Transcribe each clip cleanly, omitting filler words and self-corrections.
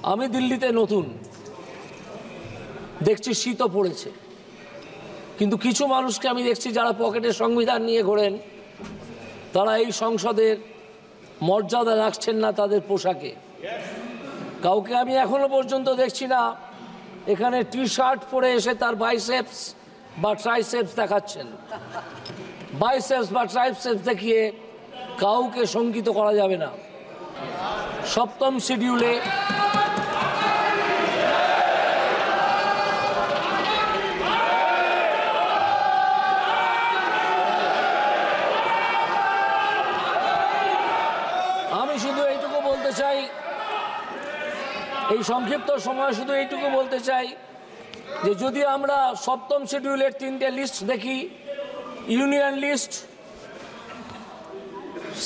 আমি দিল্লিতে নতুন, দেখছি শীতও পড়েছে, কিন্তু কিছু মানুষকে আমি দেখছি যারা পকেটে সংবিধান নিয়ে ঘোরেন, তারা এই সংসদের মর্যাদা রাখছেন না তাদের পোশাকে। কাউকে আমি এখনো পর্যন্ত দেখছি না এখানে টি শার্ট পরে এসে তার বাইসেপস বা ট্রাইসেপস দেখাচ্ছেন। বাইসেপস বা ট্রাইসেপস দেখিয়ে কাউকে শঙ্কিত করা যাবে না। সপ্তম শিডিউলে আমি শুধু এইটুকু বলতে চাই, এই সংক্ষিপ্ত সময় শুধু এইটুকু বলতে চাই যে যদি আমরা সপ্তম শিডিউলের 3টে লিস্ট দেখি, ইউনিয়ন লিস্ট,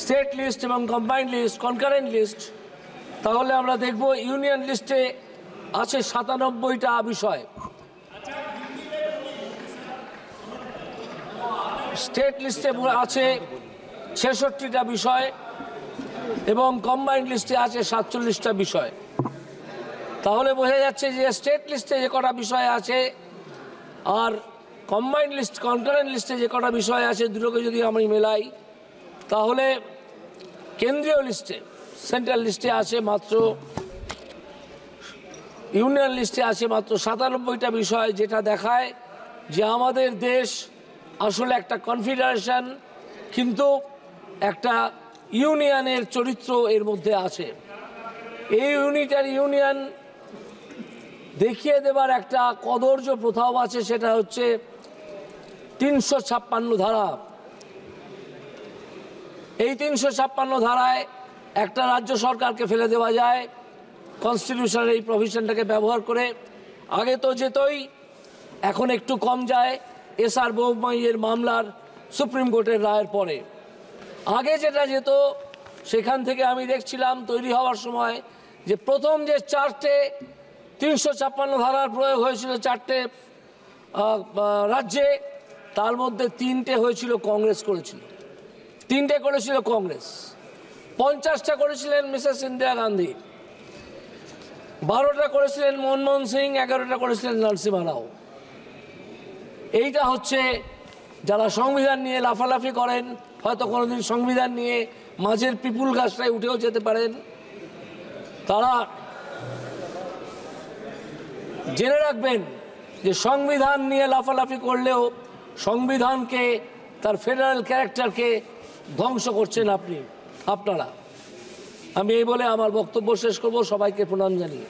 স্টেট লিস্ট এবং কম্বাইন্ড লিস্ট, কনকারেন্ট লিস্ট, তাহলে আমরা দেখব ইউনিয়ন লিস্টে আছে 97টা বিষয়, স্টেট লিস্টে আছে 66টা বিষয় এবং কম্বাইন্ড লিস্টে আছে 47টা বিষয়। তাহলে বোঝা যাচ্ছে যে স্টেট লিস্টে যে কটা বিষয় আছে আর কম্বাইন্ড লিস্ট, কনকারেন্ট লিস্টে যে কটা বিষয় আছে, দুটোকে যদি আমি মেলাই, তাহলে কেন্দ্রীয় লিস্টে, সেন্ট্রাল লিস্টে আছে মাত্র, ইউনিয়ন লিস্টে আছে মাত্র 97টা বিষয়, যেটা দেখায় যে আমাদের দেশ আসলে একটা কনফেডারেশন, কিন্তু একটা ইউনিয়নের চরিত্র এর মধ্যে আছে। এই ইউনিটারি ইউনিয়ন দেখিয়ে দেবার একটা কদর্য প্রথাও আছে, সেটা হচ্ছে 356 ধারা। এই 356 ধারায় একটা রাজ্য সরকারকে ফেলে দেওয়া যায় কনস্টিটিউশনের এই প্রভিশনটাকে ব্যবহার করে। আগে তো যেতই, এখন একটু কম যায় এসআর বোমাইয়ের মামলার সুপ্রিম কোর্টের রায়ের পরে। আগে যেটা যেত, সেখান থেকে আমি দেখছিলাম তৈরি হওয়ার সময় যে প্রথম যে 4টে 356 ধারার প্রয়োগ হয়েছিল 4টে রাজ্যে, তার মধ্যে 3টে হয়েছিল কংগ্রেস করেছিল, 3টে করেছিল কংগ্রেস, 50টা করেছিলেন মিসেস ইন্দিরা গান্ধী, 12টা করেছিলেন মনমোহন সিং, 11টা করেছিলেন নরসিমহা রাও। এইটা হচ্ছে যারা সংবিধান নিয়ে লাফালাফি করেন, হয়তো কোনোদিন সংবিধান নিয়ে মাঝের পিপুল গাছটায় উঠেও যেতে পারেন, তারা জেনে রাখবেন যে সংবিধান নিয়ে লাফালাফি করলেও সংবিধানকে, তার ফেডারেল ক্যারেক্টারকে ধ্বংস করছেন আপনারা। আমি এই বলে আমার বক্তব্য শেষ করব। সবাইকে প্রণাম জানিয়ে।